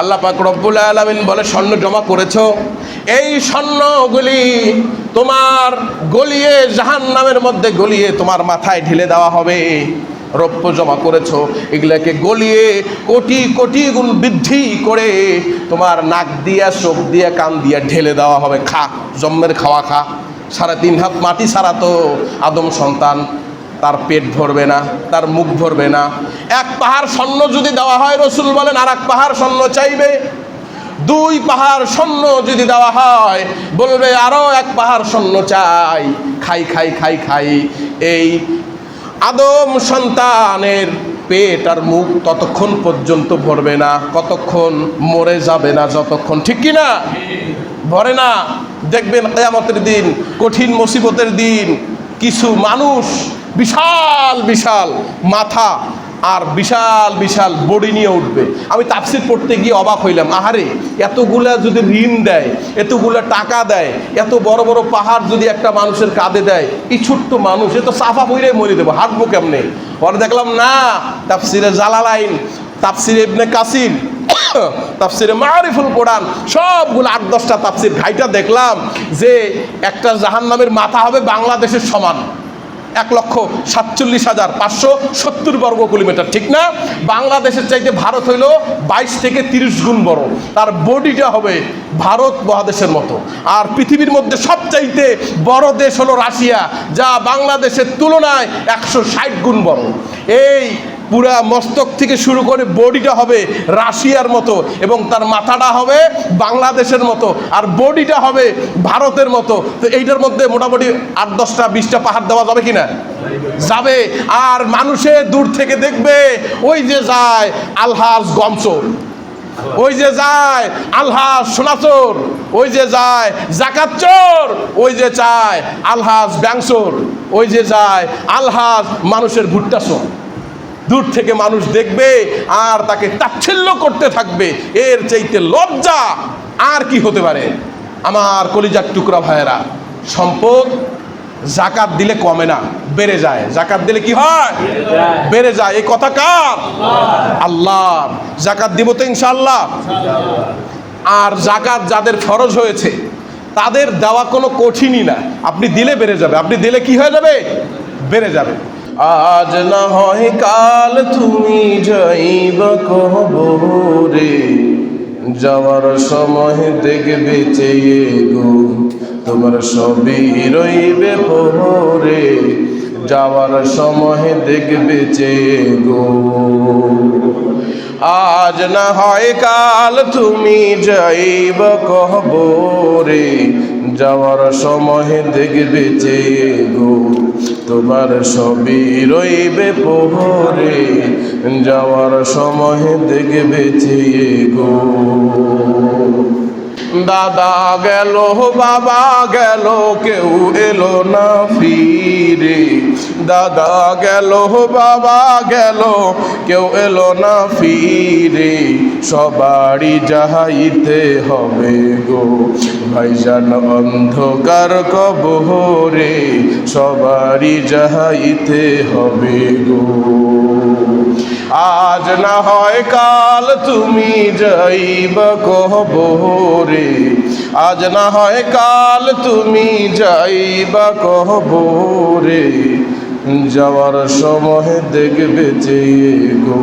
আল্লাহ পাক রব্বুল আলামিন বলে, স্বর্ণ জমা করেছো, এই স্বর্ণগুলি তোমার গলিয়ে জাহান্নামের মধ্যে গলিয়ে তোমার মাথায় ঢেলে দেওয়া হবে। রৌপ্য জমা করেছো, এগুলাকে গলিয়ে কোটি কোটি গুণ বৃদ্ধি করে তোমার নাক দিয়া, চোখ দিয়া, কান দিয়া ঢেলে দেওয়া হবে। খা, জন্মের খাওয়া খা। 3.5 হাত মাটি ছাড়া তো আদম সন্তান, তার পেট ভরবে না, তার মুখ ভরবে না। 1 পাহাড় স্বর্ণ যদি দেওয়া হয়, রসুল বলেন আর 1 পাহাড় স্বর্ণ চাইবে। 2 পাহাড় স্বর্ণ যদি দেওয়া হয়, বলবে আরো 1 পাহাড় স্বর্ণ চাই। খাই খাই খাই খাই। এই আদম সন্তানের পেট আর মুখ ততক্ষণ পর্যন্ত ভরবে না, কতক্ষণ মরে যাবে না, যতক্ষণ, ঠিক কি না? ভরে না। দেখবেন কিয়ামতের দিন, কঠিন মুসিবতের দিন, কিছু মানুষ বিশাল বিশাল মাথা আর বিশাল বিশাল বডি নিয়ে উঠবে। আমি তাফসীর পড়তে গিয়ে অবাক হইলাম, আহারে এতগুলা যদি ঋণ দেয়, এতগুলা টাকা দেয়, এত বড় বড় পাহাড় যদি একটা মানুষের কাঁধে দেয়, এই ছোট্ট মানুষ এ তো সাফা বইরে মরে দেবো, হাঁটবো কেমনে? পরে দেখলাম না, তাফসীরে জালালাইন, তাফসীরে ইবনে কাসির, তাফসীরে মারিফুল কোরআন, সবগুলো 8-10টা তাফসীর ঘাইটা দেখলাম যে একটা জাহান্নামের মাথা হবে বাংলাদেশের সমান, 1,47,570 বর্গ কিলোমিটার, ঠিক না? বাংলাদেশের চাইতে ভারত হইল 22 থেকে 30 গুণ বড়। তার বডিটা হবে ভারত মহাদেশের মতো। আর পৃথিবীর মধ্যে সবচাইতে বড় দেশ হলো রাশিয়া, যা বাংলাদেশের তুলনায় 160 গুণ বড়। এই পুরা মস্তক থেকে শুরু করে বডিটা হবে রাশিয়ার মতো, এবং তার মাথাটা হবে বাংলাদেশের মতো, আর বডিটা হবে ভারতের মতো। তো এইটার মধ্যে মোটামুটি 8-10টা 20টা পাহাড় দেওয়া যাবে কিনা? যাবে। আর মানুষে দূর থেকে দেখবে, ওই যে যায় আলহাজ গমচোর, ওই যে যায় আলহাজ সোনাচোর, ওই যে যায় জাকাত চোর, ওই যে চায় আলহাজ ব্যাংচোর, ওই যে যায় আলহাজ মানুষের ভুট্টা চোর। দূর থেকে মানুষ দেখবে আর তাকে তাচ্ছিল্য করতে থাকবে। এর চাইতে লজ্জা আর কি হতে পারে? আমার কলিজার টুকরা ভাইয়েরা, সম্পদ জাকাত দিলে কমে না, বেড়ে যায়। জাকাত দিলে কি হয়? বেড়ে যায়। এই কথা কার? আল্লাহ। জাকাত দিব তো ইনশাআল্লাহ। আর জাকাত যাদের ফরজ হয়েছে তাদের দেওয়া কোনো কঠিনই না, আপনি দিলে বেড়ে যাবে। আপনি দিলে কি হয়ে যাবে? বেড়ে যাবে। আজ না হয় কাল তুমি যাইবা কবরে, যাওয়ার সময় দেখবে চেয়ে গো তোমার সবই রইবে পরে, যাওয়ার সময় দেখবে চেয়ে গো। আজ না হয় কাল তুমি যাইবা কবরে, যাওয়ার সময় দেখবে চেয়ে গো তোমার সবই রইবে পরে, যাওয়ার সময় দেখবে চেয়ে গো। দাদা গেল, বাবা গেল, কেউ এলো না ফিরে। দাদা গেল, বাবা গেল, কেউ এলো না ফিরে। সবারই যাইতে হবে গো ভাইজান অন্ধকার কবরে, সবারই যাইতে হবে গো। আজ না হয় কাল তুমি যাইবা কবরে, আজ না হয় কাল তুমি যাইবা কবরে, যাওয়ার সময় দেখবে চেয়ে গো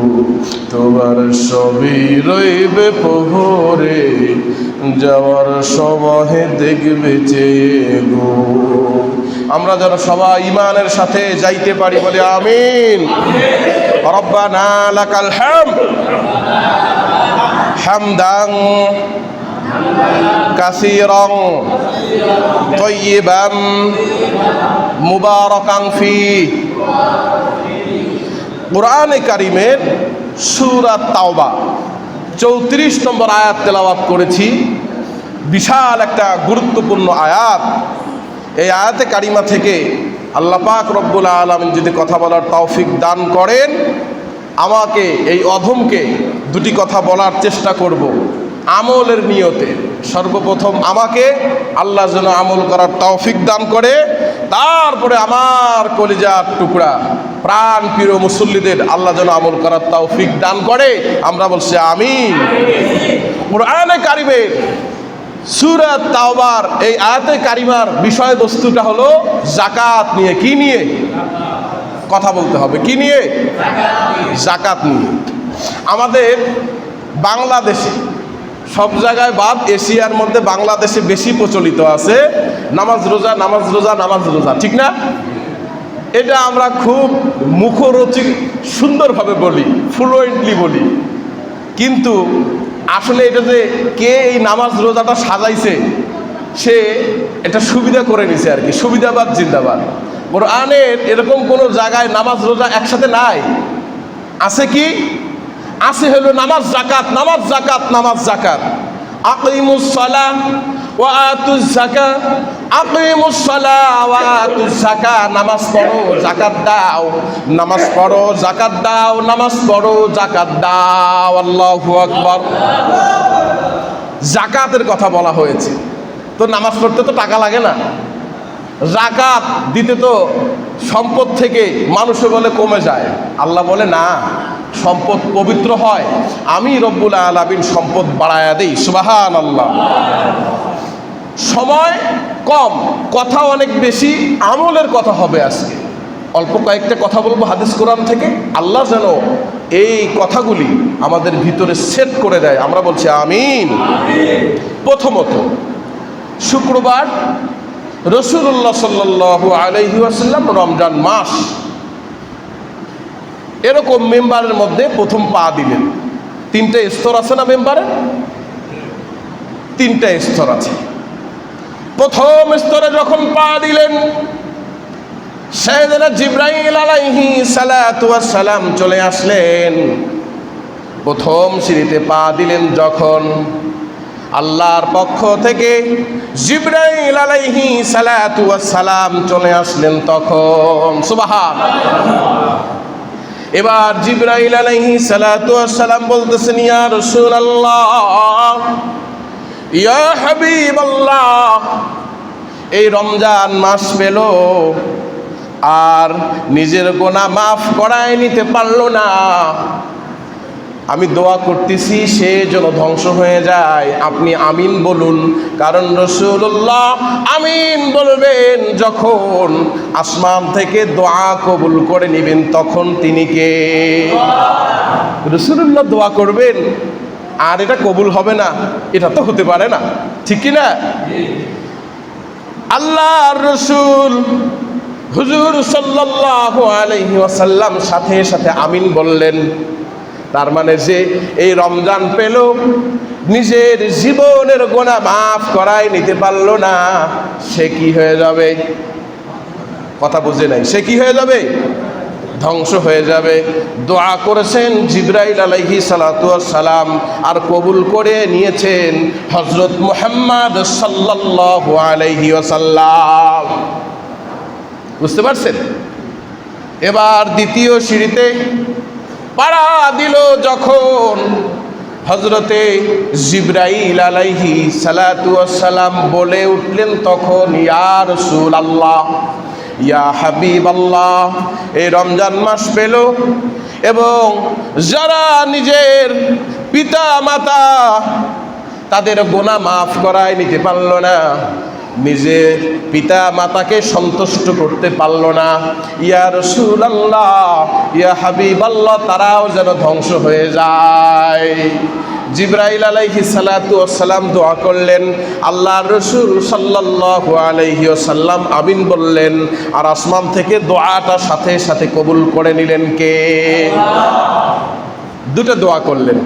তোমার সবই রইবে পরে, যাওয়ার সময় দেখবে চেয়ে গো। আমরা যেন সবাই ঈমানের সাথে যাইতে পারি, বলে আমিন। রব্বানা লাকাল হামদ হামদান কাসীরান তাইয়িবান মুবারাকান ফি। কোরআনে কারীমের সূরা তাওবা 34 নম্বর আয়াত তেলাওয়াত করেছি। বিশাল একটা গুরুত্বপূর্ণ আয়াত। এই আয়াতে কারিমা থেকে আল্লাহ পাক রব্বুল আলামিন যদি কথা বলার তৌফিক দান করেন, আমাকে এই অধমকে দুটি কথা বলার চেষ্টা করব আমলের নিয়তে। সর্বপ্রথম আমাকে আল্লাহ যেন আমল করার তৌফিক দান করে, তারপরে আমার কলিজার টুকরা প্রাণ প্রিয় মুসল্লিদের আল্লাহ যেন আমল করার তৌফিক দান করে। আমরা বলছি আমিন। কোরআনে কারিমের সূরা তাওবার এই আয়াতে কারিমার বিষয়বস্তুটা হলো যাকাত নিয়ে। কি নিয়ে কথা বলতে হবে? কি নিয়ে? যাকাত নিয়ে। আমাদের বাংলাদেশে সব জায়গায় বাদ, এশিয়ার মধ্যে বাংলাদেশে বেশি প্রচলিত আছে নামাজ রোজা, নামাজ রোজা, নামাজ রোজা, ঠিক না? এটা আমরা খুব মুখরোচক সুন্দরভাবে বলি, ফ্লুয়েন্টলি বলি, কিন্তু আসলে এটা যে কে এই নামাজ রোজাটা সাজাইছে সে এটা সুবিধা করে নিছে আর কি। সুবিধাবাদ জিন্দাবাদ। কোরআনের এরকম কোনো জায়গায় নামাজ রোজা একসাথে নাই। আছে কি? আছে হলো নামাজ যাকাত, নামাজ যাকাত, নামাজ যাকাত। আকিমুস সালাহ ওয়া আতুজ যাকাত, আকিমুস সালাহ ওয়া আতুজ যাকাত। নামাজ পড়ো, যাকাত দাও, নামাজ পড়ো, যাকাত দাও, নামাজ পড়ো, যাকাত দাও। আল্লাহু আকবার। যাকাতের কথা বলা হয়েছে। তো নামাজ পড়তে তো টাকা লাগে না, যাকাত দিতে তো সম্পদ থেকে মানুষে বলে কমে যায়। আল্লাহ বলে না, সম্পদ পবিত্র হয়, আমি রব্বুল আলামিন সম্পদ বাড়ায়া দেই। সুবহানাল্লাহ। সময় কম, কথা অনেক বেশি, আমলের কথা হবে আজকে। অল্প কয়েকটা কথা বলবো হাদিস কোরআন থেকে। আল্লাহ যেন এই কথাগুলি আমাদের ভিতরে সেট করে দেয়। আমরা বলছি আমিন। প্রথমত, শুক্রবার রাসূলুল্লাহ সাল্লাল্লাহু আলাইহি ওয়াসাল্লাম রমজান মাস এরকম মেম্বারের মধ্যে প্রথম পা দিলেন। তিনটা স্তর আছে না মেম্বারে? তিনটা স্তর আছে। প্রথম স্তরে যখন পা দিলেন, সাইয়েদনা জিবরাইল আলাইহিস সালাতু ওয়াস সালাম চলে আসলেন। প্রথম সিঁড়িতে পা দিলেন যখন, আল্লাহর পক্ষ থেকে জিবরাইল আলাইহিস সালাতু ওয়াস সালাম চলে আসলেন তখন। সুবহানাল্লাহ। এবার জিবরাইল আলাইহিস সালাতু ওয়াস সালাম বলতেছেন, ইয়া রাসূলুল্লাহ, ইয়া হাবিবাল্লাহ, এই রমজান মাস পেল আর নিজের গুনাহ মাফ করায় নিতে পারলো না। আমি দোয়া করতেছি সে যেন ধ্বংস হয়ে যায়। আপনি আমিন বলুন, কারণ রাসূলুল্লাহ আমিন বলবেন যখন আসমান থেকে দোয়া কবুল করে নেবেন তখন তিনি কে? রাসূলুল্লাহ দোয়া করবেন আর এটা কবুল হবে না, এটা তো হতে পারে না, ঠিক কি না? আল্লাহর রাসূল হুজুর সাল্লাল্লাহু আলাইহি ওয়াসাল্লাম সাথে সাথে আমিন বললেন। তার মানে যে এই রমজান পেল, নিজের জীবনের গুনাহ মাফ করাই নিতে পারলো না, সে কি হয়ে যাবে? কথা বুঝে নাই। সে কি হয়ে যাবে? ধ্বংস হয়ে যাবে। দোয়া করেছেন জিবরাইল আলাইহিস সালাতু ওয়াস সালাম, আর কবুল করে নিয়েছেন হযরত মুহাম্মদ সাল্লাল্লাহু আলাইহি ওয়াসাল্লাম। বুঝতে পারছেন? এবার দ্বিতীয় সিঁড়িতে পাড়া দিল যখন, হযরতে জিবরাইল আলাইহিস সালাতু ওয়াস সালাম বলে উঠলেন তখন, ইয়া রাসূলুল্লাহ, ইয়া হাবিবাল্লাহ, এই রমজান মাস পেল এবং যারা নিজের পিতা মাতা তাদের গুনাহ মাফ করায় নিতে পারল না, নিজের পিতা মাতাকে সন্তুষ্ট করতে পারল না, ইয়া রাসূলুল্লাহ, ইয়া হাবিবাল্লাহ, তারাও যেন ধ্বংস হয়ে যায়। জিবরাইল আলাইহিস সালাতু ওয়াস সালাম দোয়া করলেন, আল্লাহর রাসূল সাল্লাল্লাহু আলাইহি ওয়াসাল্লাম আমিন বললেন, আর আসমান থেকে দোয়াটা সাথে সাথে কবুল করে নিলেন কে? দুটো দোয়া করলেন।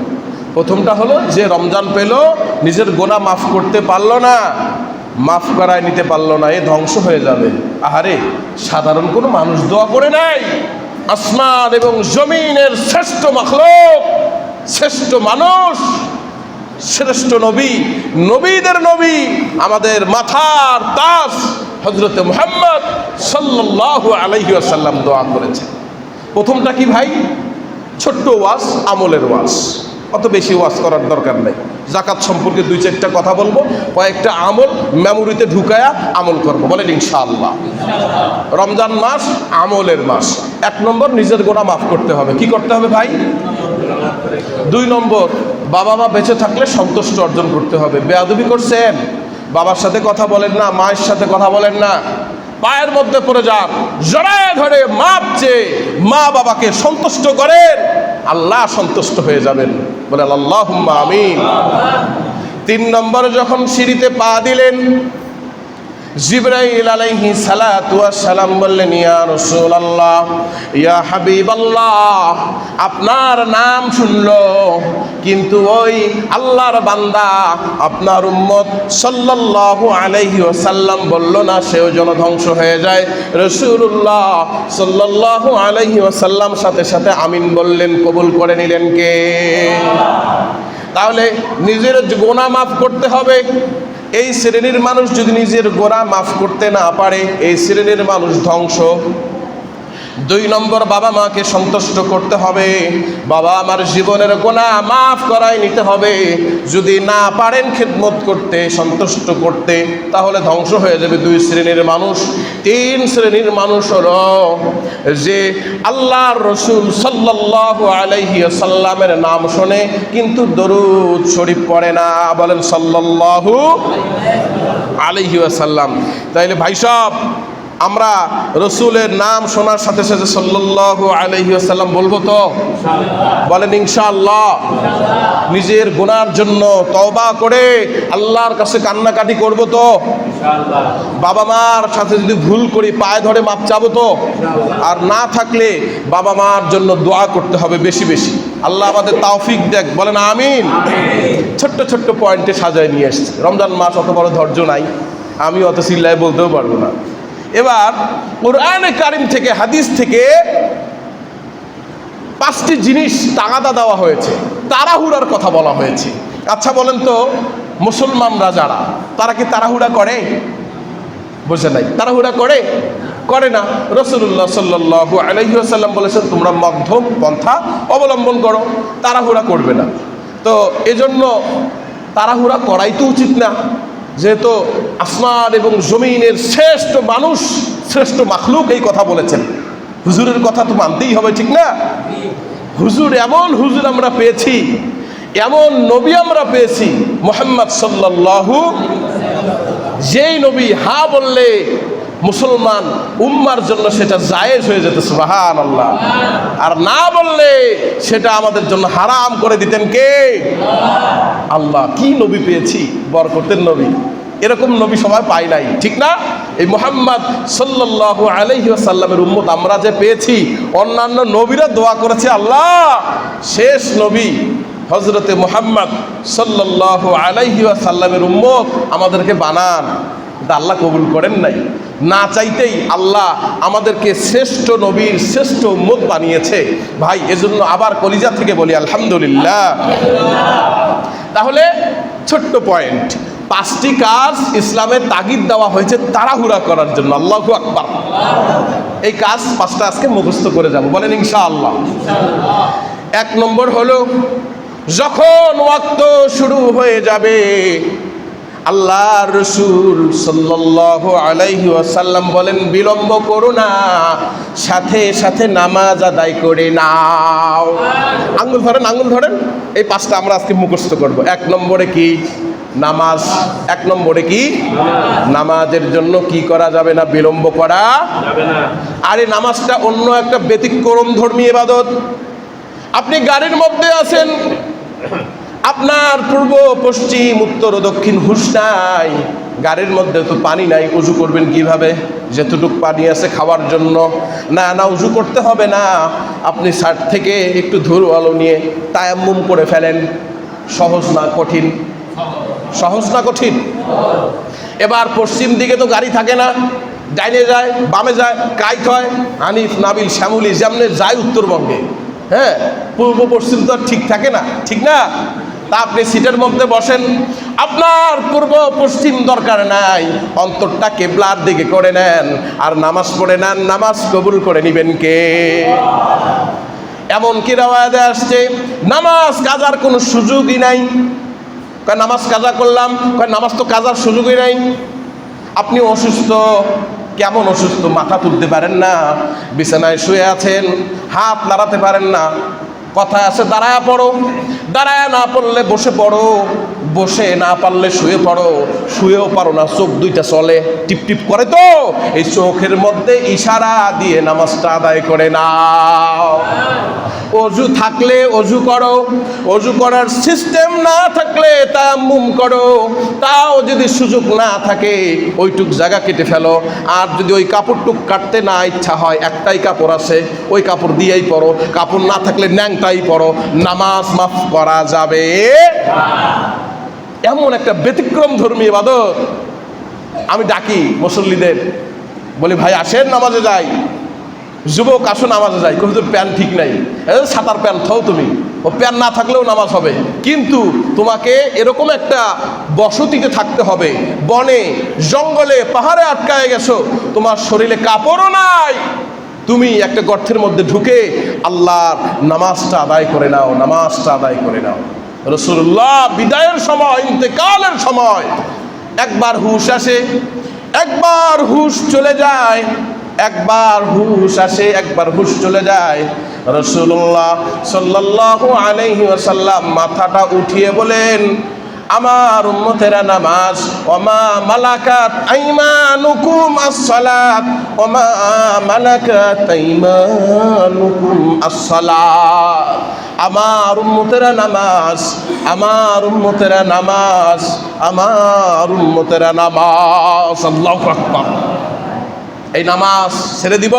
প্রথমটা হলো যে রমজান পেল, নিজের গুনাহ মাফ করতে পারলো না, মাফ করায় নিতে পারলো না, এ ধ্বংস হয়ে যাবে। আহারে, সাধারণ কোনো মানুষ দোয়া করে নাই, আসমান এবং জমিনের শ্রেষ্ঠ মাখলুক, শ্রেষ্ঠ মানুষ, শ্রেষ্ঠ নবী, নবীদের নবী, আমাদের মাথার তাজ হযরত মুহাম্মদ সাল্লাল্লাহু আলাইহি ওয়াসাল্লাম দোয়া করেছেন। প্রথমটা কি ভাই? ছোট্ট ওয়াজ, আমলের ওয়াজ, অত বেশি ওয়াজ করার দরকার নেই। যাকাত সম্পর্কে দুই চারটা কথা বলবো, কয়েকটা আমল মেমোরিতে ঢুকায়া আমল করবো, বলেন ইনশাআল্লাহ। রমজান মাস আমলের মাস। 1 নম্বর, নিজের গুনাহ মাফ করতে হবে। কি করতে হবে ভাই? 2 নম্বর, বাবা মা বেঁচে থাকলে সন্তুষ্ট অর্জন করতে হবে। বেয়াদবি করছেন, বাবার সাথে কথা বলেন না, মায়ের সাথে কথা বলেন না, পায়ের মধ্যে পড়ে যান, জড়ায় ধরে মাপ চেয়ে মা বাবাকে সন্তুষ্ট করেন, আল্লাহ সন্তুষ্ট হয়ে যাবেন। বলেন আল্লাহুম্মা আমিন। 3 নম্বরে যখন সিঁড়িতে পা দিলেন, জিবরাইল আলাইহিস সালাতু ওয়াস সালাম বললেন, ইয়া রাসূলুল্লাহ, ইয়া হাবিবাল্লাহ, আপনার নাম শুনলো কিন্তু ওই আল্লাহর বান্দা আপনার উম্মত সাল্লাল্লাহু আলাইহি ওয়াসাল্লাম বলল না সেও যেন ধ্বংস হয়ে যায়। রাসূলুল্লাহ সাল্লাল্লাহু আলাইহি ওয়াসাল্লাম সাথে সাথে আমিন বললেন, কবুল করে নিলেন কে? তাহলে নিজের গুনাহ মাফ করতে হবে। এই শ্রেণীর মানুষ যদি নিজের গোনা মাফ করতে না পারে, এই শ্রেণীর মানুষ ধ্বংস। 2 নম্বর, বাবা মাকে সন্তুষ্ট করতে হবে। বাবা আমার জীবনের গোনা মাফ করাই নিতে হবে। যদি না পারেন খেদমত করতে, সন্তুষ্ট করতে, তাহলে ধ্বংস হয়ে যাবে 2 শ্রেণীর মানুষ। 3 শ্রেণীর মানুষ হলো যে আল্লাহর রাসূল সাল্লাল্লাহু আলাইহি ওয়াসাল্লামের নাম শোনে কিন্তু দরুদ শরীফ পড়ে না। বলেন সাল্লাল্লাহু আলাইহি ওয়াসাল্লাম। তাইলে ভাই সাহেব, আমরা রসুলের নাম শোনার সাথে সাথে সাল্লাল্লাহু আলাইহি ওয়াসাল্লাম বলবো তো? বলেন ইনশাআল্লাহ। নিজের গুনার জন্য তওবা করে আল্লাহর কাছে কান্নাকাটি করব তো? বাবা মার সাথে যদি ভুল করি পায়ে ধরে মাপ চাবো তো? আর না থাকলে বাবা মার জন্য দোয়া করতে হবে বেশি বেশি। আল্লাহ আমাদের তৌফিক দেখ। বলেন আমিন। ছোট্ট ছোট্ট পয়েন্টে সাজায় নিয়ে এসছে। রমজান মাস, অত বড় ধৈর্য নাই, আমি অত চিল্লায় বলতেও পারবো না। এবার কোরআনে কারিম থেকে, হাদিস থেকে 5টি জিনিস তাগাদা দেওয়া হয়েছে, তাড়াহুড়ার কথা বলা হয়েছে। আচ্ছা বলেন তো, মুসলমানরা যারা, তারা কি তাড়াহুড়া করে? বুঝে নাই, তাড়াহুড়া করে? করে না। রাসূলুল্লাহ সাল্লাল্লাহু আলাইহি ওয়াসাল্লাম বলেছেন, তোমরা মধ্যম পন্থা অবলম্বন করো, তাড়াহুড়া করবে না। তো এজন্য তাড়াহুড়া করাই তো উচিত না, যেহেতু আসমান এবং জমিনের শ্রেষ্ঠ মানুষ, শ্রেষ্ঠ মাখলুক এই কথা বলেছেন। হুজুরের কথা তো মানতেই হবে, ঠিক না? হুজুর, এমন হুজুর আমরা পেয়েছি, এমন নবী আমরা পেয়েছি, মুহাম্মদ সাল্লাল্লাহু, যেই নবী হা বললে মুসলমান উম্মার জন্য সেটা জায়েজ হয়ে যেত, সুবহানাল্লাহ, আর না বললে সেটা আমাদের জন্য হারাম করে দিতেন কে? আল্লাহ। কি নবী পেয়েছি, বরকতের নবী। এরকম নবী সবাই পাই নাই, ঠিক না? এই মুহাম্মদ সাল্লাল্লাহু আলাইহি ওয়াসাল্লামের উম্মত আমরা যে পেয়েছি, অন্যান্য নবীরা দোয়া করেছে, আল্লাহ শেষ নবী হযরতে মুহাম্মদ সাল্লাল্লাহু আলাইহি ওয়াসাল্লামের উম্মত আমাদেরকে বানান, কিন্তু আল্লাহ কবুল করেন নাই। না চাইতেই আল্লাহ আমাদেরকে শ্রেষ্ঠ নবীর শ্রেষ্ঠ উম্মত বানিয়েছে। ভাই, এজন্য আবার কলিজা থেকে বলি আলহামদুলিল্লাহ। তাহলে ছোট্ট পয়েন্ট, 5টি কাজ ইসলামে তাগিদ দেওয়া হয়েছে তাড়াহুড়া করার জন্য। আল্লাহু আকবার। এই কাজ 5টা আজকে মুখস্থ করে যাব। বলেন ইনশাআল্লাহ। 1 নম্বর হলো, যখন ওয়াক্ত শুরু হয়ে যাবে, আল্লাহর রাসূল সাল্লাল্লাহু আলাইহি ওয়াসাল্লাম বলেন, বিলম্ব করো না, সাথে সাথে নামাজ আদায় করে নাও। আঙ্গুল ধরেন, আঙ্গুল ধরেন। এই 5টা আমরা আজকে মুখস্থ করব। 1 নম্বরে কি? নামাজ। 1 নম্বরে কি? নামাজের জন্য কি করা যাবে না? বিলম্ব করা যাবে না। আরে নামাজটা অন্য একটা ব্যতিক্রম ধর্মী ইবাদত। আপনি গাড়ির মধ্যে আছেন, আপনার পূর্ব পশ্চিম উত্তর ও দক্ষিণ হুঁশ নাই, গাড়ির মধ্যে তো পানি নাই, উজু করবেন কিভাবে? যেতটুক পানি আছে খাওয়ার জন্য, না না উজু করতে হবে না, আপনি সাইড থেকে একটু ধুলো আলো নিয়ে তায়াম্মুম করে ফেলেন। সহজ না কঠিন? সহজ না কঠিন? এবার পশ্চিম দিকে তো গাড়ি থাকে না, ডাইনে যায় বামে যায়, কাইট হয়, হানিফ নাবিল শ্যামলি যেমনে যায় উত্তরবঙ্গে, হ্যাঁ, পূর্ব পশ্চিম তো আর ঠিক থাকে না, ঠিক না? তা আপনি সিটের মধ্যে বসেন, আপনার পূর্ব পশ্চিম দরকার নাই, অন্তরটা কেবলার দিকে করে নেন আর নামাজ পড়ে নেন। নামাজ কবুল করে নিবেন কে? এমন কি রাওয়ায়াতে আসছে নামাজ কাজার কোনো সুযোগই নাই। কয় নামাজ কাজা করলাম, কয় নামাজ তো কাজার সুযোগই নাই। আপনি অসুস্থ, কেমন অসুস্থ? মাথা তুলতে পারেন না, বিছানায় শুয়ে আছেন, হাত নাড়াতে পারেন না, কথায় আছে দাঁড়ায়া পড়ো, দাঁড়ায়া না পড়লে বসে পড়ো, বসে না পারলে শুয়ে পড়ো, শুয়েও পারো না চোখ দুইটা চলে, টিপ টিপ করে, তো এই চোখের মধ্যে ইশারা দিয়ে নামাজটা আদায় করে নাও। অজু থাকলে অজু করো, অজু করার সিস্টেম না থাকলে তায়াম্মুম করো, তাও যদি সুযোগ না থাকে ওইটুক জায়গা কেটে ফেলো। আর যদি ওই কাপড়টুক কাটতে না ইচ্ছা হয়, একটাই কাপড় আছে, ওই কাপড় দিয়েই পরো, কাপড় না থাকলে ন্যাংটাই পরো, নামাজ মাফ করা যাবে। এমন একটা ব্যতিক্রম ধর্মী ইবাদত। আমি ডাকি মুসল্লিদের, বলি ভাই আসেন নামাজে যাই, যুবক আসো নামাজে যাই, কিন্তু প্যান্ট ঠিক নাই, সাঁতার প্যান্ট থাও তুমি, ও প্যান্ট না থাকলেও নামাজ হবে, কিন্তু তোমাকে এরকম একটা বসতিতে থাকতে হবে, বনে জঙ্গলে পাহাড়ে আটকায় গেছো, তোমার শরীরে কাপড়ও নাই, তুমি একটা গর্তের মধ্যে ঢুকে আল্লাহর নামাজটা আদায় করে নাও, নামাজটা আদায় করে নাও। রাসূলুল্লাহ বিদায়ের সময়, ইন্তেকালের সময় একবার হুশ আসে, একবার হুশ চলে যায়, একবার হুশ আসে, একবার হুশ চলে যায়। রাসূলুল্লাহ সাল্লাল্লাহু আলাইহি ওয়াসাল্লাম মাথাটা উঠিয়ে বলেন, আমার উম্মতেরা নামাজ, ওমা মালাকাত আইমানুকুম আস-সালাত, ওমা মালাকাত আইমানুকুম আস-সালাত। আমার উম্মতেরা নামাজ, আমার উম্মতেরা নামাজ, আমার উম্মতেরা নামাজ। আল্লাহু আকবার। এই নামাজ ছেড়ে দিব?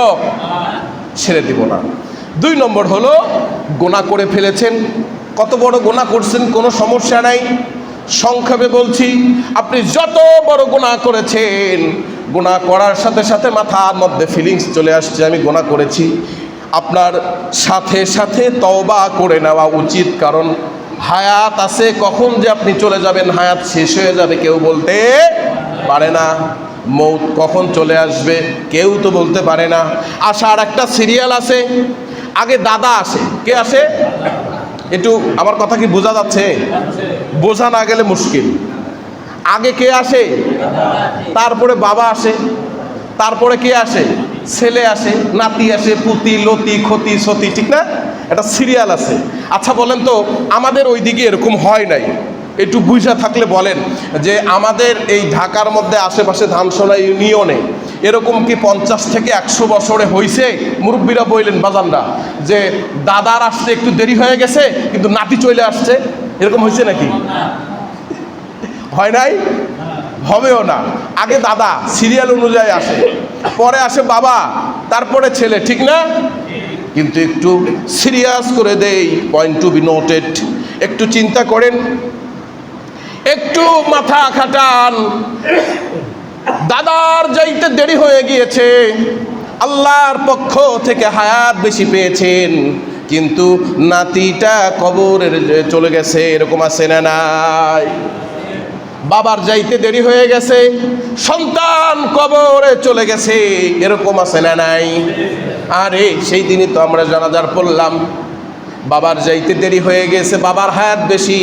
ছেড়ে দিব না। 2 নম্বর হলো, গুনাহ করে ফেলেছেন, কত বড় গুনাহ করছেন কোনো সমস্যা নাই, সংক্ষেপে বলছি, আপনি যত বড় গুনাহ করেছেন, গুনাহ করার সাথে সাথে মাথার মধ্যে ফিলিংস চলে আসছে আমি গুনাহ করেছি, আপনার সাথে সাথে তওবা করে নেওয়া উচিত। কারণ হায়াত আছে, কখন যে আপনি চলে যাবেন, হায়াত শেষ হয়ে যাবে কেউ বলতে পারে না, মৌত কখন চলে আসবে কেউ তো বলতে পারে না। আসার একটা সিরিয়াল আছে, আগে দাদা আসে। কে আসে? একটু আমার কথা কি বোঝা যাচ্ছে? বোঝা না গেলে মুশকিল। আগে কে আসে? তারপরে বাবা আসে, তারপরে কে আসে? ছেলে আসে, নাতি আসে, পুতি লতি ক্ষতি সতি, ঠিক না? একটা সিরিয়াল আছে। আচ্ছা বলেন তো, আমাদের ওইদিকে এরকম হয় নাই? একটু বুঝা থাকলে বলেন যে আমাদের এই ঢাকার মধ্যে আশেপাশে ধানসোনা ইউনিয়নে এরকম কি 50 থেকে 100 বছরে হয়েছে? মুরব্বীরা বললেন, বাজানরা, যে দাদার আসতে একটু দেরি হয়ে গেছে কিন্তু নাতি চলে আসছে, এরকম হয়েছে নাকি? হয় নাই, হবেও না। আগে দাদা সিরিয়াল অনুযায়ী আসে, পরে আসে বাবা, তারপরে ছেলে, ঠিক না? কিন্তু একটু সিরিয়াস করে দেই, পয়েন্ট টু বি নোটেড। একটু চিন্তা করেন, একটু মাথা খাটান। দাদার যাইতে দেরি হয়ে গিয়েছে, আল্লাহর পক্ষ থেকে হায়াত বেশি পেয়েছেন, কিন্তু নাতিটা কবরে চলে গেছে, এরকম আছে না নাই? বাবার যাইতে দেরি হয়ে গেছে, সন্তান কবরে চলে গেছে, এরকম আছে না নাই? আরে সেই দিনই তো আমরা জানাজার পড়লাম, বাবার যাইতে দেরি হয়ে গেছে, বাবার হায়াত বেশি,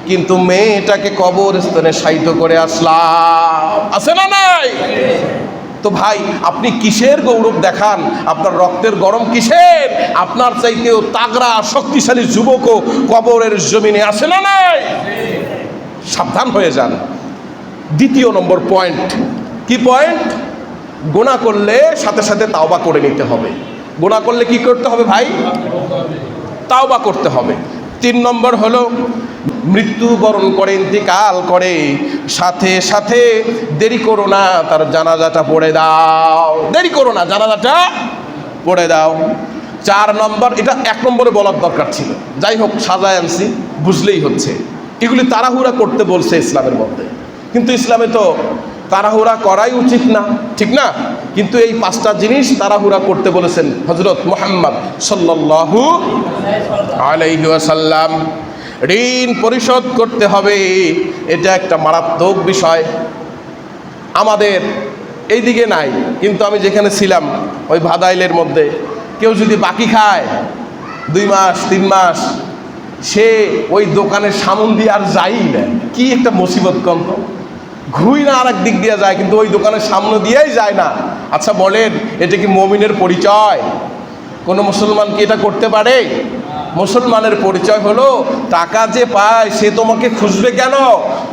কিন্তু মেয়েটাকে কবরস্থানে শায়িত করে আসলাম, আছে না নাই? তো ভাই আপনি কিসের গৌরব দেখান? আপনার রক্তের গরম কিসের? আপনার চাইতেও তাগড়া শক্তিশালী যুবকও কবরের জমিনে আছে না নাই? সাবধান হয়ে যান। 2 নম্বর পয়েন্ট, কি পয়েন্ট? গুনাহ করলে সাথে সাথে তাওবা করে নিতে হবে। গুনাহ করলে কি করতে হবে ভাই? তাওবা করতে হবে। 3 নম্বর হলো, মৃত্যুবরণ করে, ইন্তিকাল করে, সাথে সাথে দেরি করো না, তার জানাজাটা পড়ে দাও, দেরি করো না, জানাজাটা পড়ে দাও। 4 নম্বর, এটা 1 নম্বরে বলার দরকার ছিল, যাই হোক সাজায় আনছি, বুঝলেই হচ্ছে। এগুলি তাড়াহুড়া করতে বলছে ইসলামের মধ্যে, কিন্তু ইসলামে তো তাড়াহুড়া করাই উচিত না, ঠিক না? কিন্তু এই 5টা জিনিস তাড়াহুড়া করতে বলেছেন হযরত মুহাম্মদ সাল্লাল্লাহু আলাইহি ওয়াসাল্লাম। ঋণ পরিশোধ করতে হবে, এটা একটা মারাত্মক বিষয়। আমাদের এইদিকে নাই, কিন্তু আমি যেখানে ছিলাম ওই ভাদাইলের মধ্যে, কেউ যদি বাকি খায় 2 মাস 3 মাস, সে ওই দোকানের সামন দিয়ে আর যাই না। কি একটা মুসিবত কন্ত, ঘুই না আর এক দিক দিয়ে যায়, কিন্তু ওই দোকানের সামনে দিয়েই যায় না। আচ্ছা বলেন, এটা কি মুমিনের পরিচয়? কোনো মুসলমান কি এটা করতে পারে? মুসলমানের পরিচয় হলো টাকা যে পায় সে তোমাকে খুঁজবে কেন,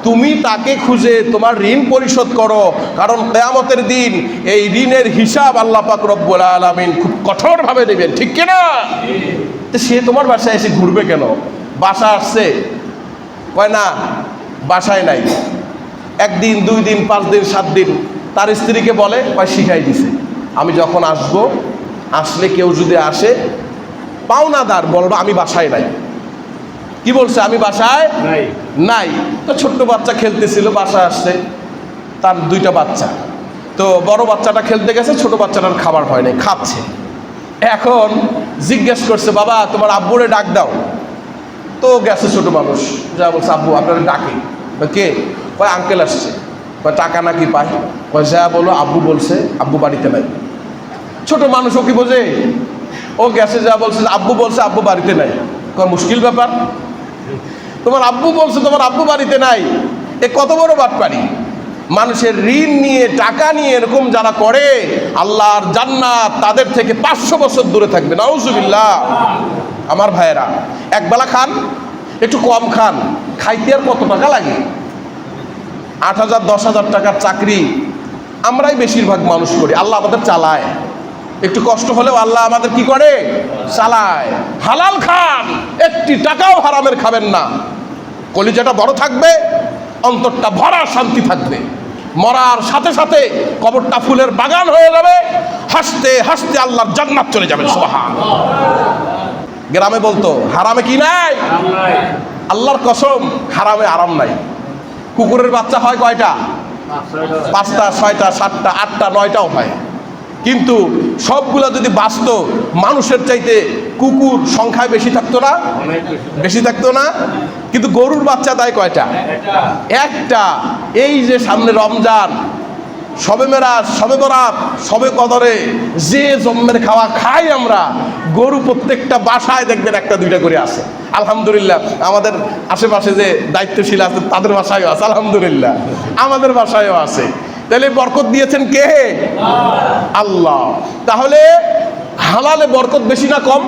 তুমি তাকে খুঁজে তোমার ঋণ পরিশোধ করো, কারণ কিয়ামতের দিন এই ঋণের হিসাব আল্লাহ পাক রব্বুল আলামিন খুব কঠোরভাবে দেবেন, ঠিক কিনা? তো সে তোমার বাসায় এসে ঘুরবে কেন? বাসা আসছে, কয় না বাসায় নাই, একদিন 2 দিন 5 দিন 7 দিন তার স্ত্রীকে বলে, কয় শিখাই দিছে, আমি যখন আসবো, আসলে কেউ যদি আসে পাওনাদার বলবো আমি বাসায় নাই। কি বলছে? আমি বাসায় নাই। তো ছোট্ট বাচ্চা খেলতেছিল, বাসায় আসছে, তার 2টা বাচ্চা, তো বড় বাচ্চাটা খেলতে গেছে, ছোট বাচ্চাটার খাবার হয় নাই, খাচ্ছে। এখন জিজ্ঞেস করছে, বাবা তোমার আব্বুরে ডাক দাও। তো গেছে ছোট মানুষ, যা বলছে আব্বু আপনারা ডাকে। কে? কয় আঙ্কেল আসছে। কয় টাকা নাকি পাই? কয় যা বলো আব্বু বলছে আব্বু বাড়িতে নাই। ছোট মানুষ ও কি বোঝে? ও গেছে, যা বলছে আব্বু বলছে আব্বু বাড়িতে নাই। কয় মুশকিল ব্যাপার, তোমার আব্বু বলছে তোমার আব্বু বাড়িতে নাই, এ কত বড় বাটপারি! মানুষের ঋণ নিয়ে টাকা নিয়ে এরকম যারা করে, আল্লাহর জান্নাত তাদের থেকে 500 বছর দূরে থাকবে, নাউজুবিল্লাহ। আমার ভাইয়েরা, একবেলা খান, একটু কম খান, খাইতে আর কত টাকা লাগে? 8,000 10,000 টাকার চাকরি আমরাই বেশিরভাগ মানুষ করি, আল্লাহ আমাদের চালায়। একটু কষ্ট হলেও আল্লাহ আমাদের কি করে? চালায়। হালাল খান, একটি টাকাও হারামের খাবেন না, কলিজাটা বড় থাকবে, অন্তরটা ভরা শান্তি থাকবে। মরার সাথে সাথে কবরটা ফুলের বাগান হয়ে যাবে, হাসতে হাসতে আল্লাহর জান্নাত চলে যাবে, সুবহানাল্লাহ। গ্রামে বলতো হারামে কি নাই? আল্লাহর কসম, হারামে আরাম নাই। কুকুরের বাচ্চা হয় কয়টা? 5টা 6টা 7টা 8টা 9টাও হয়, কিন্তু সবগুলা যদি বাঁচত, মানুষের চাইতে কুকুর সংখ্যায় বেশি থাকতো না? বেশি থাকতো না? কিন্তু গরুর বাচ্চা দেয় কয়টা? একটা। এই যে সামনে রমজান, সবে মেরাজ, সবে বরাত, সবে কদরে যে জম্মের খাওয়া খাই আমরা, গরু প্রত্যেকটা বাসায় দেখবেন 1টা 2টা করে আছে। আলহামদুলিল্লাহ, আমাদের আশেপাশে যে দায়িত্বশীল আছে তাদের বাসায়ও আছে, আলহামদুলিল্লাহ আমাদের বাসায়ও আছে। তাহলে বরকত দিয়েছেন কে? আল্লাহ। তাহলে হালালে বরকত বেশি না কম?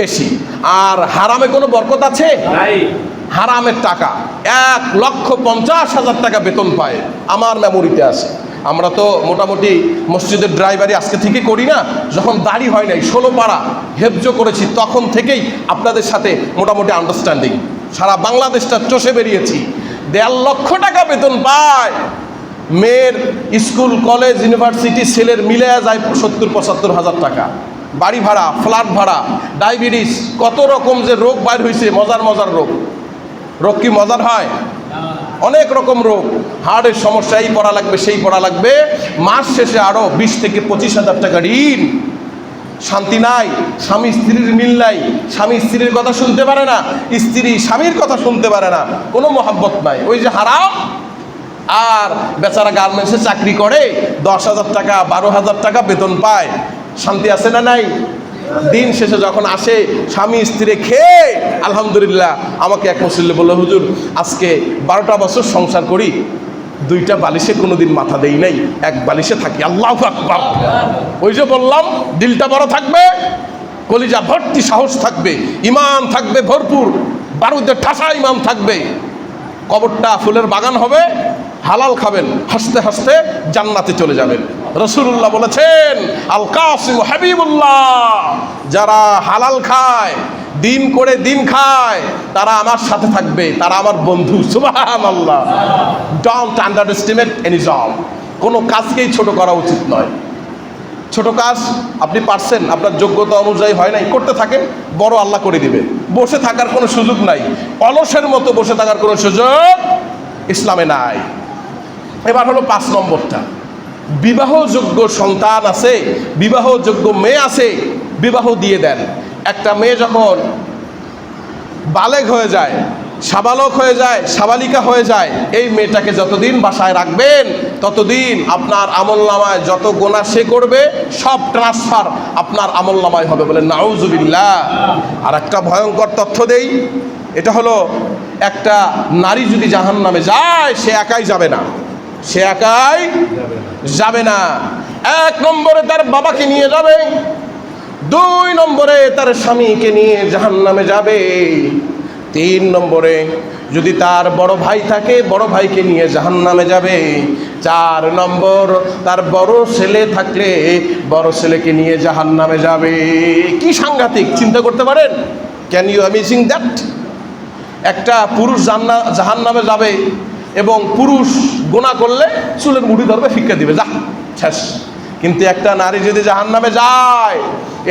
বেশি। আর হারামে কোনো বরকত আছে? হারামের টাকা 1,50,000 টাকা বেতন পায়, আমার মেমোরিতে আছে। আমরা তো মোটামুটি মসজিদের ড্রাইভারি আজকে থেকে করি না, যখন দাড়ি হয় নাই 16 পারা হেফজ করেছি, তখন থেকেই আপনাদের সাথে মোটামুটি আন্ডারস্ট্যান্ডিং, সারা বাংলাদেশটা চষে বেরিয়েছি। 1.5 লক্ষ টাকা বেতন পায়। মেয়ের স্কুল কলেজ ইউনিভার্সিটি ছেলের মিলে যায় 70-75 হাজার টাকা। বাড়ি ভাড়া, ফ্ল্যাট ভাড়া, ডায়াবেটিস, কত রকম যে রোগ বাইর হয়েছে, মজার মজার রোগ। রোগ কি মজার হয়? অনেক রকম রোগ, হার্টের সমস্যা, এই পড়া লাগবে সেই পড়া লাগবে, মাস শেষে আরো 20 থেকে 25 হাজার টাকা ঋণ। শান্তি নাই, স্বামী স্ত্রীর মিল নাই, স্বামী স্ত্রীর কথা শুনতে পারে না, স্ত্রী স্বামীর কথা শুনতে পারে না, কোনো মহাব্বত নাই, ওই যে হারাম। আর বেচারা গার্মেন্টসে চাকরি করে, 10,000 টাকা 12,000 টাকা বেতন পায়, শান্তি আছে না নাই? দিন শেষে যখন আসে স্বামী স্ত্রী খেয়ে, আলহামদুলিল্লাহ, আমাকে এক মুসল্লি বলল, হুজুর আজকে 12টা বছর সংসার করি, 2টা বালিশে কোনোদিন মাথা দেই নাই, 1 বালিশে থাকি। আল্লাহু আকবার। ওই যে বললাম, দিলটা বড় থাকবে, কলিজা ভর্তি সাহস থাকবে, ইমান থাকবে ভরপুর, বারুদের ঠাসা ইমান থাকবে, কবরটা ফুলের বাগান হবে, হালাল খাবেন, হাসতে হাসতে জান্নাতে চলে যাবেন। রাসূলুল্লাহ বলেছেন, আল কাসিম হাবিবুল্লাহ, যারা হালাল খায়, দিন করে দিন খায়, তারা আমার সাথে থাকবে, তারা আমার বন্ধু। সুবহানাল্লাহ। Don't underestimate any job. কোনো কাজকেই ছোট করা উচিত নয়। ছোট কাজ আপনি পারছেন, আপনার যোগ্যতা অনুযায়ী হয় নাই, করতে থাকেন, বড় আল্লাহ করে দিবে। বসে থাকার কোনো সুযোগ নাই, অলসের মতো বসে থাকার কোনো সুযোগ ইসলামে নাই। এবার হলো 5 নম্বরটা, বিবাহযোগ্য সন্তান আছে, বিবাহযোগ্য মেয়ে আছে, বিবাহ দিয়ে দেন। একটা মেয়ে যখন বালেগ হয়ে যায়, সাবালক হয়ে যায়, সাবালিকা হয়ে যায়, এই মেয়েটাকে যতদিন বাসায় রাখবেন ততদিন আপনার আমলনামায় যত গুনাহ সে করবে সব ট্রান্সফার আপনার আমলনামায় হবে, বলে নাউজুবিল্লাহ। আর একটা ভয়ঙ্কর তথ্য দেই, এটা হলো একটা নারী যদি জাহান্নামে যায়, সে একাই যাবে না, সে একাই যাবে না। 1 নম্বরে তার বাবাকে নিয়ে যাবে, 2 নম্বরে তার স্বামীকে নিয়ে জাহান্নামে যাবে। 3 নম্বরে যদি তার বড় ভাই থাকে বড় ভাইকে নিয়ে জাহান্নামে যাবে। 4 নম্বর তার বড় ছেলে থাকলে বড় ছেলেকে নিয়ে জাহান্নামে যাবে। কি সাংঘাতিক, চিন্তা করতে পারেন? Can you amazing that? একটা পুরুষ জাহান্নামে যাবে এবং পুরুষ গুনাহ করলে চুলের মুঠি ধরবে, ফিক্কা দিবে, যা শেষ। কিন্তু একটা নারী যদি জাহান্নামে যায়,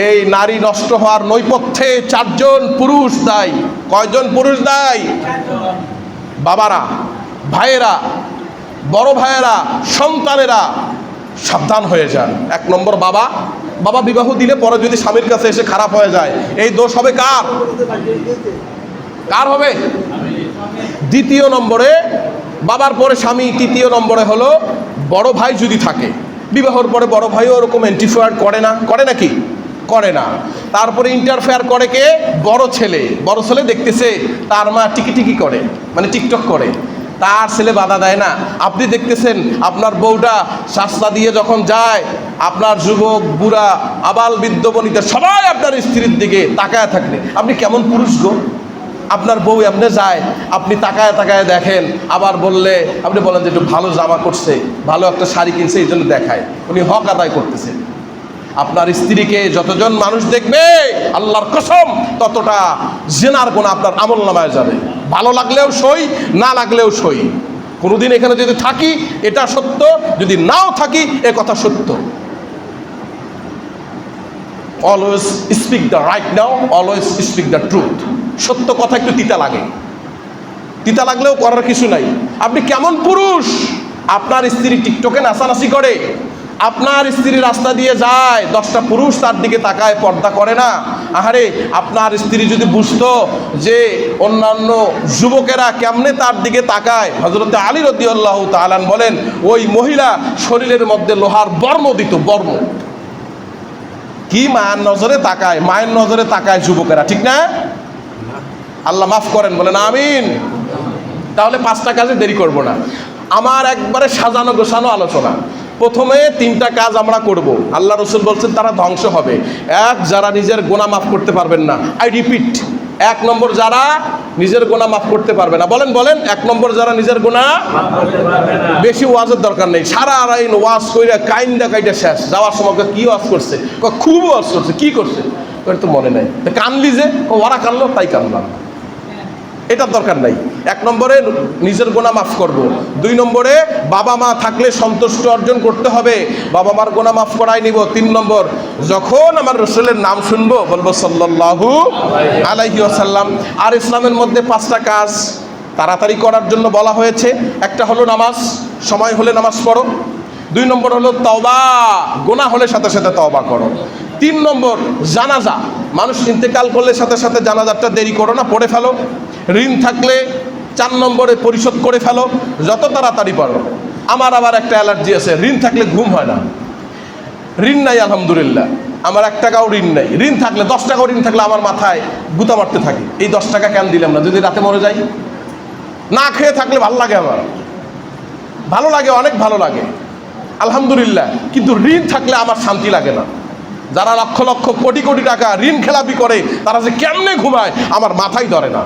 এই নারী নষ্ট হওয়ার নৈপথ্যে 4 জন পুরুষ দায়ী। কয়জন পুরুষ দায়ী? বাবারা, ভাইয়েরা, বড় ভাইয়েরা, সন্তানেরা সাবধান হয়ে যান। 1 নম্বর বাবা। বাবা বিবাহ দিলে পরে যদি স্বামীর কাছে এসে খারাপ হয়ে যায়, এই দোষ হবে কার? কার হবে? 2 নম্বরে বাবার পরে স্বামী। 3 নম্বরে হলো বড় ভাই যদি থাকে, বিবাহর পরে বড় ভাইও ওরকম ইন্টারফেয়ার করে না? করে নাকি? করে না। তারপরে ইন্টারফেয়ার করে কে? বড় ছেলে। বড় ছেলে দেখতেছে তার মা টিকি করে, মানে টিকটক করে, তার ছেলে বাধা দেয় না। আপনি দেখতেছেন আপনার বউটা রাস্তা দিয়ে যখন যায়, আপনার যুবক, বুড়া, আবাল, বৃদ্ধ, বনিতা সবাই আপনার স্ত্রীর দিকে তাকায় থাকলে আপনি কেমন পুরুষ গো? আপনার বউ এমনি যায়, আপনি তাকায় তাকায় দেখেন, আবার বললে আপনি বলেন যে একটু ভালো জামা করছে, ভালো একটা শাড়ি কিনছে, এই জন্য দেখায়, উনি হক আদায় করতেছে। আপনার স্ত্রীকে যতজন মানুষ দেখবে, আল্লাহর কসম ততটা জিনার গুনাহ আপনার আমলনামায় যাবে। ভালো লাগলেও সই, না লাগলেও সই। কোনোদিন এখানে যদি থাকি এটা সত্য, যদি নাও থাকি এ কথা সত্য। Always speak the right now, always speak the truth. সত্য কথা একটু তিতা লাগে, তিতা লাগলেও করার কিছু নাই। আপনি কেমন পুরুষ? আপনার স্ত্রী টিকটকে নাচানাচি করে, আপনার স্ত্রী রাস্তা দিয়ে যায়, 10টা পুরুষ তার দিকে তাকায়, পর্দা করে না। আহারে, আপনার স্ত্রী যদি বুঝতো যে অন্যান্য যুবকেরা কেমনে তার দিকে তাকায়, হযরত আলী রাদিয়াল্লাহু তাআলা বলেন ওই মহিলা শরীরের মধ্যে লোহার বর্ম দিত, বর্ম। কি মায়ের নজরে তাকায়, মায়ের নজরে তাকায় যুবকেরা, ঠিক না? আল্লাহ মাফ করেন, বলেন আমিন। তাহলে 5টা কাজে দেরি করব না। আমার একবারে সাজানো গোছানো আলোচনা। প্রথমে 3টা কাজ আমরা করব। আল্লাহ রসুল বলছেন তারা ধ্বংস হবে। 1, যারা নিজের গুনাহ মাফ করতে পারবেন না। আই রিপিট, 1 নম্বর যারা নিজের গুনাহ মাফ করতে পারবে না। বলেন বলেন, 1 নম্বর যারা নিজের গুনাহ মাফ করতে পারবে না। বেশি ওয়াজের দরকার নেই, সারা রাইন ওয়াজ কইরা কাইন্দা কাইটা শেষ। যাওয়ার সময় কি ওয়াজ করছে? খুব ওয়াজ করছে। কি করছে? ওর তো মনে নাই। কানলি যে ওরা কানলো তাই কানলাম, এটার দরকার নাই। 1 নম্বরে নিজের গুনাহ মাফ করব। 2 নম্বরে বাবা মা থাকলে সন্তুষ্ট অর্জন করতে হবে, বাবা মার গুনাহ মাফ করাই নিব। 3 নম্বর, যখন আমার রাসূলের নাম শুনবো বলবো সাল্লাল্লাহু আলাইহি ওয়াসাল্লাম। আর ইসলামের মধ্যে 5টা কাজ তাড়াতাড়ি করার জন্য বলা হয়েছে। একটা হলো নামাজ, সময় হলে নামাজ পড়ো। 2 নম্বর হলো তওবা, গুনাহ হলে সাথে সাথে তওবা করো। 3 নম্বর জানাজা, মানুষ ইন্তেকাল করলে সাথে সাথে জানাজাটা দেরি করো না, পড়ে ফেলো। ঋণ থাকলে 4 নম্বরে পরিশোধ করে ফেলো, যত তাড়াতাড়ি পারো। আমার আবার একটা অ্যালার্জি আছে, ঋণ থাকলে ঘুম হয় না। ঋণ নাই আলহামদুলিল্লাহ, আমার 1 টাকাও ঋণ নাই। ঋণ থাকলে 10 টাকাও ঋণ থাকলে আমার মাথায় গুতা মারতে থাকে, এই 10 টাকা কেন দিলাম না, যদি রাতে মরে যাই। না খেয়ে থাকলে ভালো লাগে, আমার ভালো লাগে, অনেক ভালো লাগে আলহামদুলিল্লাহ, কিন্তু ঋণ থাকলে আমার শান্তি লাগে না। যারা লক্ষ লক্ষ কোটি কোটি টাকা ঋণ খেলাপি করে, তারা যে কেমনে ঘুমায় আমার মাথায় ধরে না।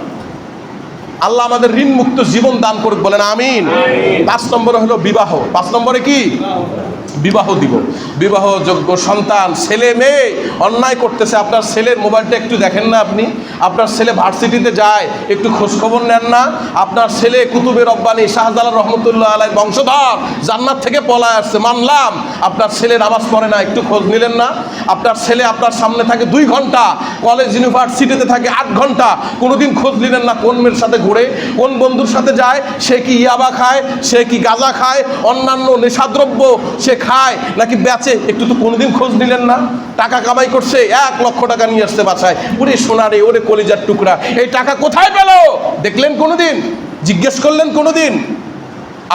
আল্লাহ আমাদের ঋণ মুক্ত জীবন দান করুক, বলেন আমিন। 5 নম্বরে হলো বিবাহ। 5 নম্বরে কি? বিবাহ দিব। বিবাহযোগ্য সন্তান, ছেলে মেয়ে অন্যায় করতেছে, আপনার ছেলের মোবাইলটা একটু দেখেন না আপনি? আপনার ছেলে ভার্সিটিতে যায়, একটু খোঁজখবর নেন না? আপনার ছেলে কুতুবে রব্বানি শাহজালাল রহমতুল্লাহ আলাইহির বংশধর, জান্নাত থেকে পলায় আসছে, মানলাম। আপনার ছেলে নামাজ পড়ে না, একটু খোঁজ নিলেন না? আপনার ছেলে আপনার সামনে থাকে 2 ঘন্টা, কলেজ ইউনিভার্সিটিতে থাকে 8 ঘন্টা, কোনোদিন খোঁজ নিলেন না কোন মেয়ের সাথে ঘুরে, কোন বন্ধুর সাথে যায়, সে কি ইয়াবা খায়, সে কি গাঁজা খায়, অন্যান্য নেশাদ্রব্য সে খায় নাকি বেচে, একটু তো কোনোদিন খোঁজ নিলেন না? টাকা কামাই করছে, 1 লক্ষ টাকা নিয়ে আসছে বাসায়, ওরে সোনারে, ওরে কলিজার টুকরা, এই টাকা কোথায় পেল? দেখলেন কোনোদিন? জিজ্ঞেস করলেন কোনোদিন?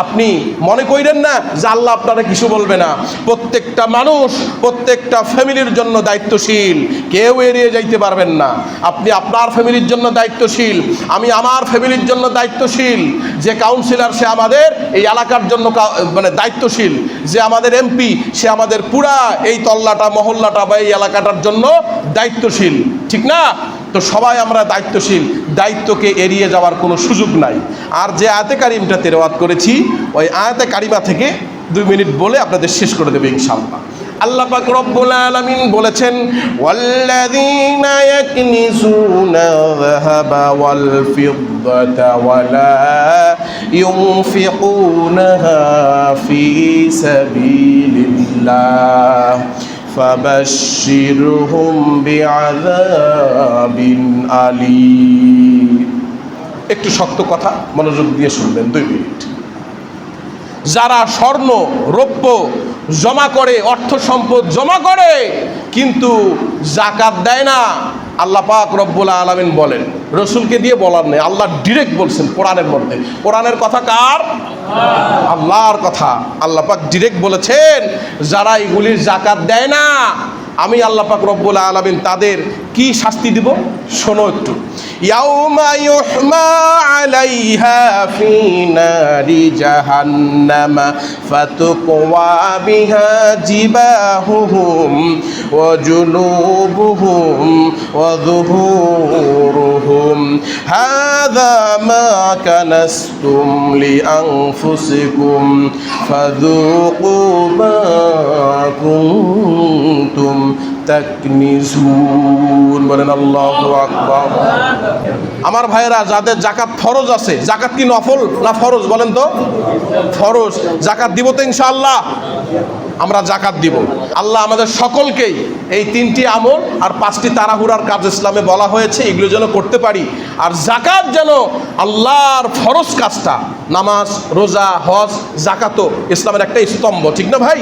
আপনি মনে করেন না যে আল্লাহ আপনারা কিছু বলবে না। প্রত্যেকটা মানুষ প্রত্যেকটা ফ্যামিলির জন্য দায়িত্বশীল, কেউ এড়িয়ে যাইতে পারবেন না। আপনি আপনার ফ্যামিলির জন্য দায়িত্বশীল, আমি আমার ফ্যামিলির জন্য দায়িত্বশীল। যে কাউন্সিলর সে আমাদের এই এলাকার জন্য মানে দায়িত্বশীল, যে আমাদের এমপি সে আমাদের পুরা এই তল্লাটা মহল্লাটা বা এই এলাকাটার জন্য দায়িত্বশীল, ঠিক না? তো সবাই আমরা দায়িত্বশীল, দায়িত্বকে এড়িয়ে যাওয়ার কোনো সুযোগ নাই। আর যে আয়াতে কারিমটা তেলাওয়াত করেছি ওই আয়াতে কারিমা থেকে 2 মিনিট বলে আপনাদের শেষ করে দেবে ইনশাআল্লাহ। আল্লাহ পাক রব্বুল আলামিন বলেছেন, ওয়াল্লাযীনা ইয়াকনিজুনা যাহাবা ওয়াল ফিদ্দাতা ওয়ালা ইউনফিকুনাহা ফি সাবিলিল্লাহ ফাবাশশিরহুম বিআযাবিন আলীম। একটু শক্ত কথা, মনোযোগ দিয়ে শুনবেন 2 মিনিট। যারা স্বর্ণ রৌপ্য জমা করে, অর্থ সম্পদ জমা করে কিন্তু যাকাত দেয় না, আল্লাহ পাক রব্বুল আলামিন বলেন, রসুলকে দিয়ে বলার নেই, আল্লাহ ডিরেক্ট বলছেন কোরআনের মধ্যে। কোরআনের কথা কার? আল্লাহর কথা। আল্লাহ পাক ডিরেক্ট বলেছেন, যারা এগুলির যাকাত দেয় না আমি আল্লাহ পাক রব্বুল আলামিন তাদের কি শাস্তি দিব শোনো একটু। ইয়াউমা ইউহমা আলাইহা ফি নারি জাহান্নামা ফাতুকওয়া বিহা জিবাহুহুম ওয়া জুনুবুহুম ওয়া যুহুরুহুম হাযা মা কানাসতুম লিআনফুসিকুম ফাযুকু মা কুনতুম তাকনিজুন। বলেন আল্লাহু আকবার। আমার ভাইয়েরা, যাদের যাকাত ফরজ আছে, যাকাত কি নফল না ফরজ বলেন তো? ফরজ। যাকাত দিব তো ইনশাআল্লাহ? আমরা যাকাত দিব। আল্লাহ আমাদের সকলকেই এই 3টি আমল আর 5টি তাড়াহুড়ার কাজ ইসলামে বলা হয়েছে এগুলো যেন করতে পারি। আর যাকাত যেন আল্লাহর ফরজ কাজটা, নামাজ রোজা হজ যাকাতও ইসলামের একটা স্তম্ভ, ঠিক না ভাই?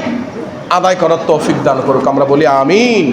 আদায় করার তৌফিক দান করুক, আমরা বলি আমিন।